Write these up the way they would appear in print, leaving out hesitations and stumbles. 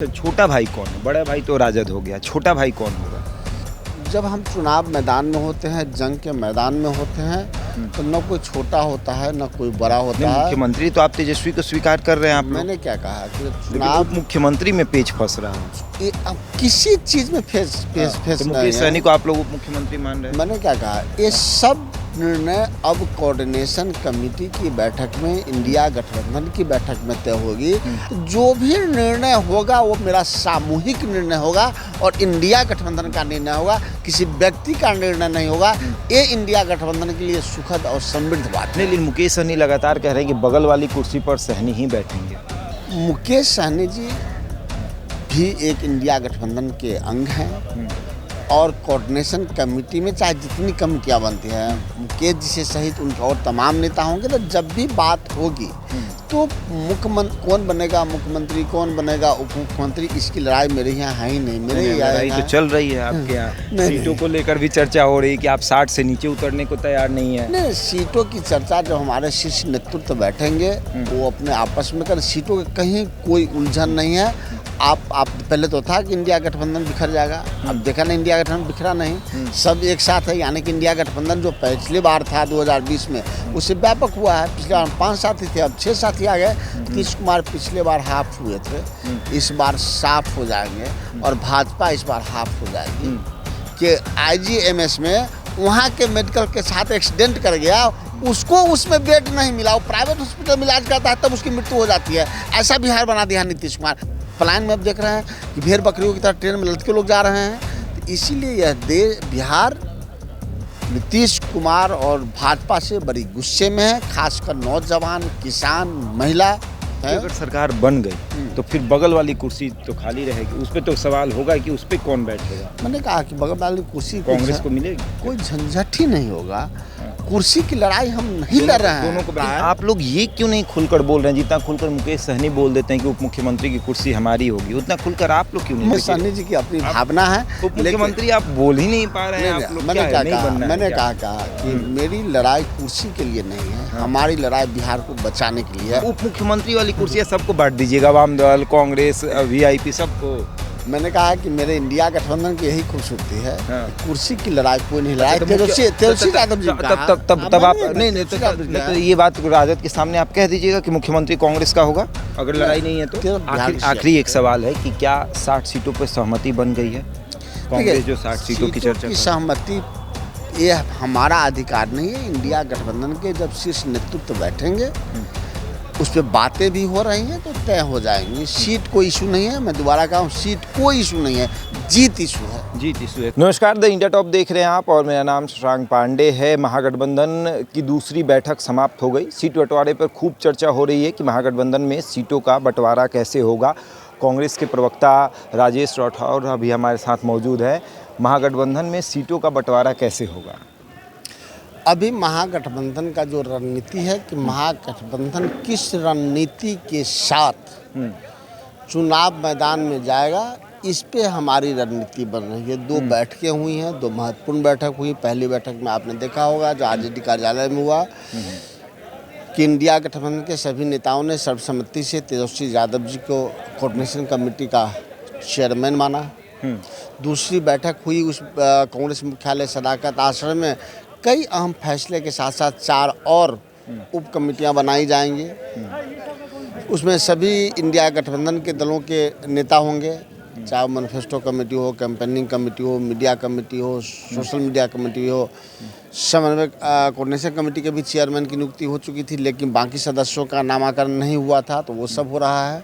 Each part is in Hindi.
तो छोटा भाई कौन है? बड़ा भाई तो राजद हो गया, छोटा भाई कौन होगा? जब हम चुनाव मैदान में होते हैं, जंग के मैदान में होते हैं, तो न कोई छोटा होता है न कोई बड़ा होता है। मुख्यमंत्री तो आप तेजस्वी को स्वीकार कर रहे हैं आप लोग। मैंने क्या कहा कि लेकिन चुनाव उप मुख्यमंत्री में पेच फंस रहा है। अब किसी चीज में फेस तो नहीं मुकेश है। सहनी को आप लोग उप मुख्यमंत्री मान रहे हैं। मैंने क्या कहा, ये सब निर्णय अब कोऑर्डिनेशन कमेटी की बैठक में, इंडिया गठबंधन की बैठक में तय होगी। जो भी निर्णय होगा वो मेरा सामूहिक निर्णय होगा और इंडिया गठबंधन का निर्णय होगा, किसी व्यक्ति का निर्णय नहीं होगा। ये इंडिया गठबंधन के लिए सुखद और समृद्ध बात है। लेकिन मुकेश सहनी लगातार कह रहे हैं कि बगल वाली कुर्सी पर सहनी ही बैठेंगे। मुकेश सहनी जी भी एक इंडिया गठबंधन के अंग हैं और कोऑर्डिनेशन कमेटी में चाहे जितनी कमेटियां बनती हैं, मुकेश जी से सहित उनके और तमाम नेता होंगे, तो जब भी बात होगी तो कौन बनेगा मुख्यमंत्री, कौन बनेगा उप मुख्यमंत्री, इसकी लड़ाई मेरे यहाँ है ही नहीं। मेरे लड़ाई तो चल रही है आपके यहाँ। सीटों को लेकर भी चर्चा हो रही है कि आप 60 से नीचे उतरने को तैयार नहीं है। नहीं, सीटों की चर्चा जो हमारे शीर्ष नेतृत्व बैठेंगे वो अपने आपस में कर, सीटों के कहीं कोई उलझन नहीं है। आप पहले तो था कि इंडिया गठबंधन बिखर जाएगा, अब देखा ना इंडिया गठबंधन बिखरा नहीं, सब एक साथ है। यानी कि इंडिया गठबंधन जो पिछली बार था 2020 में, उससे व्यापक हुआ है। पिछले बार 5 साथी थे, अब 6 साथी आ गए। नीतीश कुमार पिछले बार हाफ हुए थे, इस बार साफ हो जाएंगे और भाजपा इस बार हाफ हो जाएगी। कि IGMS में वहाँ के मेडिकल के साथ एक्सीडेंट कर गया, उसको उसमें बेड नहीं मिला, वो प्राइवेट हॉस्पिटल में इलाज करता है, तब उसकी मृत्यु हो जाती है। ऐसा बिहार बना दिया नीतीश कुमार। प्लान में अब देख रहे हैं कि भेड़ बकरियों की तरह ट्रेन में लटके लोग जा रहे हैं। तो इसीलिए यह बिहार नीतीश कुमार और भाजपा से बड़ी गुस्से में है, खासकर नौजवान, किसान, महिला है। अगर सरकार बन गई तो फिर बगल वाली कुर्सी तो खाली रहेगी, उस पर तो सवाल होगा कि उस पर कौन बैठेगा। मैंने कहा कि बगल वाली कुर्सी कांग्रेस को मिलेगी, कोई झंझट ही नहीं होगा। कुर्सी की लड़ाई हम नहीं लड़ रहे हैं। दोनों को आप लोग ये क्यों नहीं खुलकर बोल रहे हैं? जितना खुलकर मुकेश सहनी बोल देते हैं कि उप मुख्यमंत्री की कुर्सी हमारी होगी, उतना खुलकर आप लोग क्यों नहीं? मुकेश सहनी जी की अपनी भावना है। उप मुख्यमंत्री आप बोल ही नहीं पा रहे हैं। आप लोग मैंने क्या कहा, मैंने क्या? कहा कि मेरी लड़ाई कुर्सी के लिए नहीं है, हमारी लड़ाई बिहार को बचाने के लिए है। उप मुख्यमंत्री वाली कुर्सियाँ सबको बांट दीजिएगा, वाम दल, कांग्रेस, VIP सबको। मैंने कहा कि मेरे इंडिया गठबंधन की यही खूबसूरती है। कुर्सी की लड़ाई कोई नहीं लड़ाई। तेजस्वी यादव जी तब आप नहीं तो ये बात राजद के सामने आप कह दीजिएगा कि मुख्यमंत्री कांग्रेस का होगा अगर लड़ाई नहीं है तो। आखिरी एक सवाल है कि क्या 60 सीटों पर सहमति बन गई है? कांग्रेस जो 60 सीटों की चर्चा, सहमति ये हमारा अधिकार नहीं है। इंडिया गठबंधन के जब शीर्ष नेतृत्व बैठेंगे उस पर बातें भी हो रही हैं तो तय हो जाएंगी। सीट कोई इशू नहीं है, मैं दोबारा कहूँ, सीट कोई इशू नहीं है, जीत इशू है। जीत इशू है। नमस्कार, द इंडिया टॉप देख रहे हैं आप और मेरा नाम शशांक पांडे है। महागठबंधन की दूसरी बैठक समाप्त हो गई। सीट बंटवारे पर खूब चर्चा हो रही है कि महागठबंधन में सीटों का बंटवारा कैसे होगा। कांग्रेस के प्रवक्ता राजेश राठौर अभी हमारे साथ मौजूद है। महागठबंधन में सीटों का बंटवारा कैसे होगा? अभी महागठबंधन का जो रणनीति है कि महागठबंधन किस रणनीति के साथ चुनाव मैदान में जाएगा, इस पे हमारी रणनीति बन रही है। 2 बैठकें हुई हैं, 2 महत्वपूर्ण बैठक हुई। पहली बैठक में आपने देखा होगा जो RJD कार्यालय में हुआ कि इंडिया गठबंधन के सभी नेताओं ने सर्वसम्मति से तेजस्वी यादव जी को कोऑर्डिनेशन कमेटी का चेयरमैन माना। दूसरी बैठक हुई उस कांग्रेस मुख्यालय सदाकत आश्रम में। कई अहम फैसले के साथ साथ 4 और उप कमेटियाँ बनाई जाएंगी। उसमें सभी इंडिया गठबंधन के दलों के नेता होंगे, चाहे मैनिफेस्टो कमेटी हो, कैंपेनिंग कमेटी हो, मीडिया कमेटी हो, सोशल मीडिया कमेटी हो। समन्वय कोऑर्डिनेशन कमेटी के भी चेयरमैन की नियुक्ति हो चुकी थी, लेकिन बाकी सदस्यों का नामांकन नहीं हुआ था, तो वो सब हो रहा है।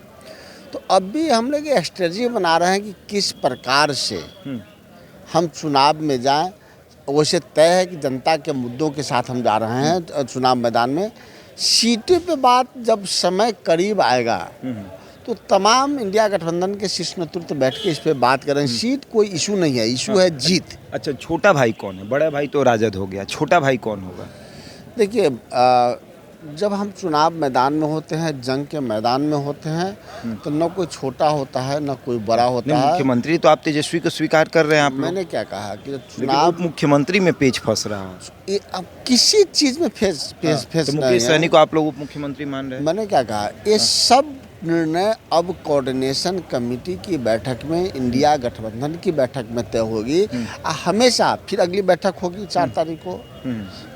तो अब भी हम लोग एक स्ट्रेटजी बना रहे हैं कि किस प्रकार से हम चुनाव में जाएं। वैसे तय है कि जनता के मुद्दों के साथ हम जा रहे हैं चुनाव मैदान में। सीटें पे बात जब समय करीब आएगा तो तमाम इंडिया गठबंधन के शीर्ष नेतृत्व बैठ के इस पे बात करें। सीट कोई इशू नहीं है, इशू है जीत। अच्छा, छोटा भाई कौन है? बड़ा भाई तो राजद हो गया, छोटा भाई कौन होगा? देखिए, जब हम चुनाव मैदान में होते हैं, जंग के मैदान में होते हैं, तो न कोई छोटा होता है न कोई बड़ा होता है। मुख्यमंत्री तो आप तेजस्वी को स्वीकार कर रहे हैं आप लोग। मैंने क्या कहा कि चुनाव उप मुख्यमंत्री में पेच फंस रहा है। अब किसी चीज में फेस तो मुकेश सहनी को आप लोग उप मुख्यमंत्री मान रहे हैं। मैंने क्या कहा, ये सब निर्णय अब कोऑर्डिनेशन कमेटी की बैठक में, इंडिया गठबंधन की बैठक में तय होगी। हमेशा फिर अगली बैठक होगी 4 तारीख को,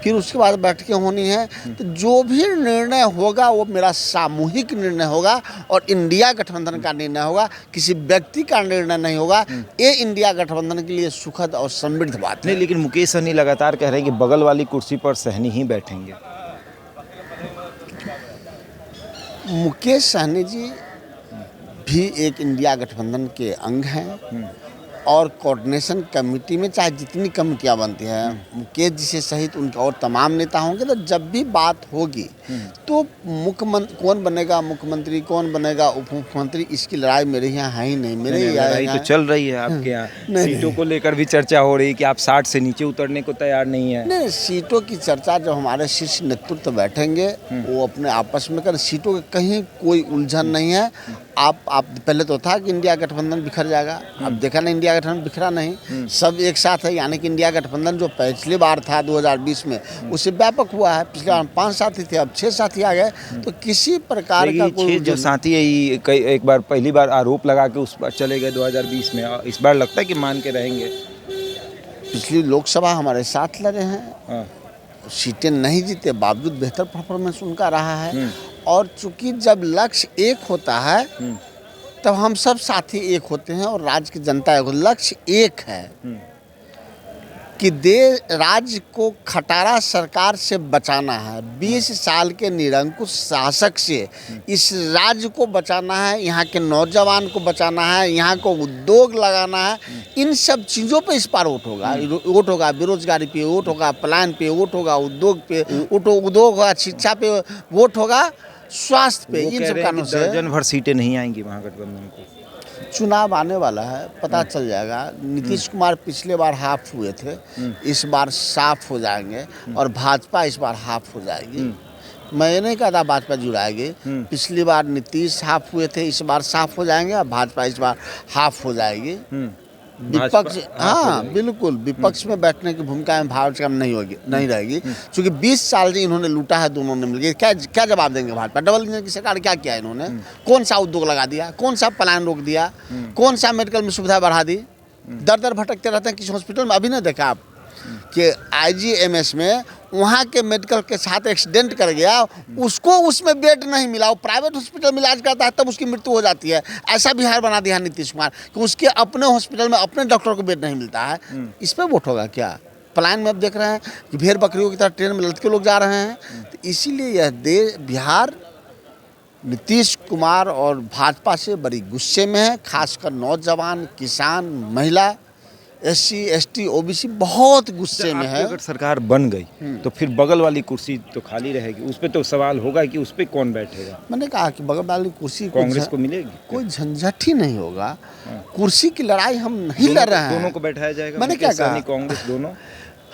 फिर उसके बाद बैठकें होनी है। तो जो भी निर्णय होगा वो मेरा सामूहिक निर्णय होगा और इंडिया गठबंधन का निर्णय होगा, किसी व्यक्ति का निर्णय नहीं होगा। ये इंडिया गठबंधन के लिए सुखद और समृद्ध बात है। नहीं, लेकिन मुकेश सहनी लगातार कह रहे हैं कि बगल वाली कुर्सी पर सहनी ही बैठेंगे। मुकेश सहनी जी भी एक इंडिया गठबंधन के अंग हैं और कोऑर्डिनेशन कमेटी में चाहे जितनी कमेटियां बनती हैं, मुकेश जी से सहित उनके और तमाम नेता होंगे, तो जब भी बात होगी तो मुख्यमंत्री कौन बनेगा, मुख्यमंत्री कौन बनेगा, उप मुख्यमंत्री, इसकी लड़ाई मेरे यहाँ है ही नहीं। मेरे लड़ाई तो चल रही है आपके यहाँ, सीटों को लेकर भी चर्चा हो रही है कि आप 60 से नीचे उतरने को तैयार नहीं है। नहीं, सीटों की चर्चा जब हमारे शीर्ष नेतृत्व बैठेंगे वो अपने आपस में कर, सीटों के कहीं कोई उलझन नहीं है। आप पहले तो था कि इंडिया गठबंधन बिखर जाएगा, अब देखा ना इंडिया गठबंधन बिखरा नहीं, सब एक साथ है। यानी कि इंडिया गठबंधन जो पिछली बार था 2020 में, उससे व्यापक हुआ है। पिछले बार 5 साथी थे, अब 6 साथी आ गए। तो किसी प्रकार का कोई जो साथी है एक बार पहली बार आरोप लगा के उस पर चले गए 2020 में, इस बार लगता है कि मान के रहेंगे। पिछली लोकसभा हमारे साथ लड़े हैं, सीटें नहीं जीते, बावजूद बेहतर परफॉर्मेंस उनका रहा है। और चूंकि जब लक्ष्य एक होता है तब हम सब साथी एक होते हैं और राज्य की जनता एक, लक्ष्य एक है कि राज्य को खटारा सरकार से बचाना है, 20 साल के निरंकुश शासक से इस राज्य को बचाना है, यहाँ के नौजवान को बचाना है, यहाँ को उद्योग लगाना है। इन सब चीज़ों पे इस बार वोट होगा। वोट होगा बेरोजगारी पे, वोट होगा पलायन पे, वोट होगा उद्योग पे, उद्योग होगा शिक्षा पे, वोट होगा स्वास्थ्य पे। इन सब कारणों से दर्जन भर सीटें नहीं आएंगी महागठबंधन को। चुनाव आने वाला है, पता चल जाएगा। नीतीश कुमार पिछले बार हाफ हुए थे, इस बार साफ हो जाएंगे और भाजपा इस बार हाफ हो जाएगी। मैं ये नहीं कहता भाजपा जुड़ाएगी, पिछली बार नीतीश हाफ हुए थे, इस बार साफ हो जाएंगे और भाजपा इस बार हाफ हो जाएगी। विपक्ष, हाँ बिल्कुल, विपक्ष में बैठने की भूमिका में भाजपा नहीं होगी, नहीं रहेगी। क्योंकि 20 साल से इन्होंने लूटा है, दोनों ने मिलकर। क्या जवाब देंगे भाजपा? डबल इंजन की सरकार क्या किया इन्होंने? कौन सा उद्योग लगा दिया? कौन सा पलायन रोक दिया? कौन सा मेडिकल में सुविधा बढ़ा दी? दर दर भटकते रहते हैं किसी हॉस्पिटल में। अभी नहीं देखा आप कि IGMS में वहाँ के मेडिकल के साथ एक्सीडेंट कर गया, उसको उसमें बेड नहीं मिला, वो प्राइवेट हॉस्पिटल में इलाज करता है, तब उसकी मृत्यु हो जाती है। ऐसा बिहार बना दिया नीतीश कुमार कि उसके अपने हॉस्पिटल में अपने डॉक्टर को बेड नहीं मिलता है। इस पर वोट होगा क्या? पलायन में अब देख रहे हैं कि भेड़ बकरियों की तरह ट्रेन में लटके लोग जा रहे हैं। तो इसीलिए यह बिहार नीतीश कुमार और भाजपा से बड़ी गुस्से में है, खासकर नौजवान, किसान, महिला, SC ST OBC बहुत गुस्से में है। अगर सरकार बन गई तो फिर बगल वाली कुर्सी तो खाली रहेगी, उस पर तो सवाल होगा कि उस पर कौन बैठेगा। मैंने कहा कि बगल वाली कुर्सी कांग्रेस को मिलेगी, कोई झंझट ही नहीं होगा। कुर्सी की लड़ाई हम नहीं लड़ रहे हैं, दोनों को बैठाया जाएगा। मैंने क्या कहा, कांग्रेस दोनों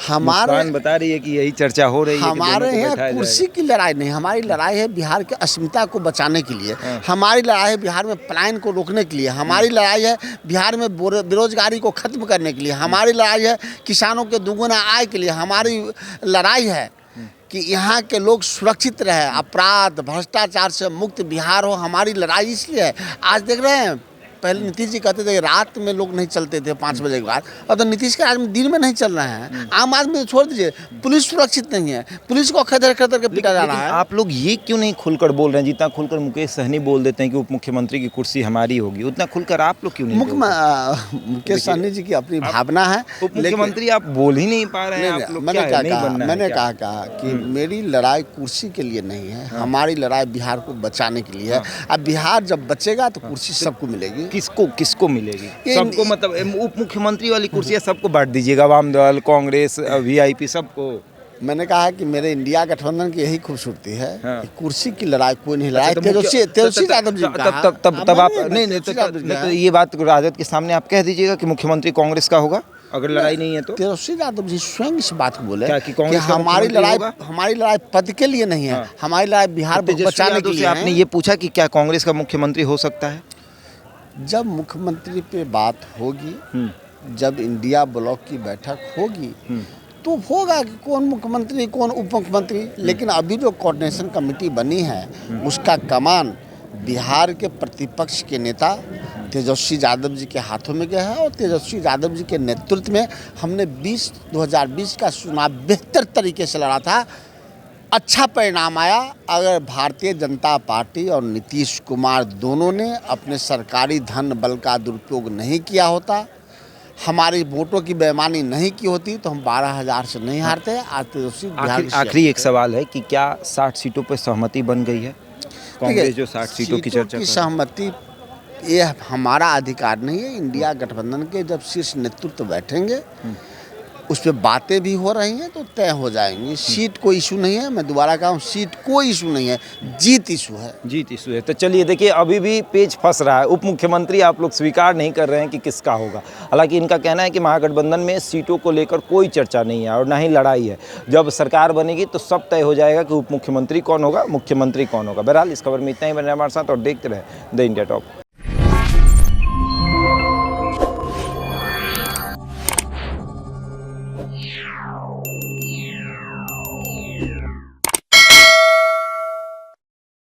हमारे बता रही है कि यही चर्चा हो रही है। हमारे यहाँ कुर्सी की लड़ाई नहीं, हमारी लड़ाई है बिहार की अस्मिता को बचाने के लिए। हमारी लड़ाई है बिहार में पलायन को रोकने के लिए। हमारी लड़ाई है बिहार में बेरोजगारी को खत्म करने के लिए। हमारी लड़ाई है किसानों के दुगुना आय के लिए। हमारी लड़ाई है कि यहाँ के लोग सुरक्षित रहे, अपराध भ्रष्टाचार से मुक्त बिहार हो। हमारी लड़ाई इसलिए है। आज देख रहे हैं, पहले नीतीश जी कहते थे कि रात में लोग नहीं चलते थे 5 बजे के बाद, और तो नीतीश के राज में दिन में नहीं चल रहे हैं। आम आदमी तो छोड़ दीजिए, पुलिस सुरक्षित नहीं है, पुलिस को खदेड़ के पीटा जा रहा है। आप लोग ये क्यों नहीं खुलकर बोल रहे हैं? जितना खुलकर मुकेश सहनी बोल देते हैं कि उप मुख्यमंत्री की कुर्सी हमारी होगी, उतना खुलकर आप लोग क्यों नहीं? मुकेश सहनी जी की अपनी भावना है, उप मुख्यमंत्री आप बोल ही नहीं पा रहे हैं। मैंने कहा कि मेरी लड़ाई कुर्सी के लिए नहीं है, हमारी लड़ाई बिहार को बचाने के लिए है। अब बिहार जब बचेगा तो कुर्सी सबको मिलेगी। किसको मिलेगी? सबको, मतलब उप मुख्यमंत्री वाली कुर्सियां सबको बांट दीजिएगा, वाम दल, कांग्रेस, VIP सबको। मैंने कहा कि मेरे इंडिया गठबंधन की यही खूबसूरती है कि कुर्सी की लड़ाई कोई नहीं लड़ाई। तेजस्वी यादव जी तब आप नहीं तो ये बात राजद के सामने आप कह दीजिएगा कि मुख्यमंत्री कांग्रेस का होगा अगर लड़ाई नहीं है तो। तेजस्वी यादव जी स्वयं इस बात को बोले कि हमारी लड़ाई पद के लिए नहीं है, हमारी लड़ाई बिहार को बचाने के लिए। आपने ये पूछा कि क्या कांग्रेस का मुख्यमंत्री हो सकता है? जब मुख्यमंत्री पे बात होगी, जब इंडिया ब्लॉक की बैठक होगी तो होगा कि कौन मुख्यमंत्री कौन उप मुख्यमंत्री। लेकिन अभी जो कोऑर्डिनेशन कमेटी बनी है उसका कमान बिहार के प्रतिपक्ष के नेता तेजस्वी यादव जी के हाथों में गया है और तेजस्वी यादव जी के नेतृत्व में हमने 2020 का चुनाव बेहतर तरीके से लड़ा था। अच्छा परिणाम आया। अगर भारतीय जनता पार्टी और नीतीश कुमार दोनों ने अपने सरकारी धन बल का दुरुपयोग नहीं किया होता, हमारी वोटों की बेईमानी नहीं की होती, तो हम 12,000 से नहीं हारते। आज तेजस्वी आखिरी एक सवाल है कि क्या 60 सीटों पर सहमति बन गई है? कांग्रेस जो 60 सीटों की चर्चा कर सहमति, ये हमारा अधिकार नहीं है। इंडिया गठबंधन के जब शीर्ष नेतृत्व बैठेंगे उस पर बातें भी हो रही हैं तो तय हो जाएंगी। सीट कोई इशू नहीं है, मैं दोबारा कहा हूँ, सीट कोई इशू नहीं है, जीत इशू है। जीत इशू है। तो चलिए देखिए, अभी भी पेच फंस रहा है। उप मुख्यमंत्री आप लोग स्वीकार नहीं कर रहे हैं कि किसका होगा। हालांकि इनका कहना है कि महागठबंधन में सीटों को लेकर कोई चर्चा नहीं है और ना ही लड़ाई है। जब सरकार बनेगी तो सब तय हो जाएगा कि उप मुख्यमंत्री कौन होगा, मुख्यमंत्री कौन होगा। बहरहाल इस खबर में इतना ही। बने हमारे साथ और देखते रहे द इंडिया टॉप।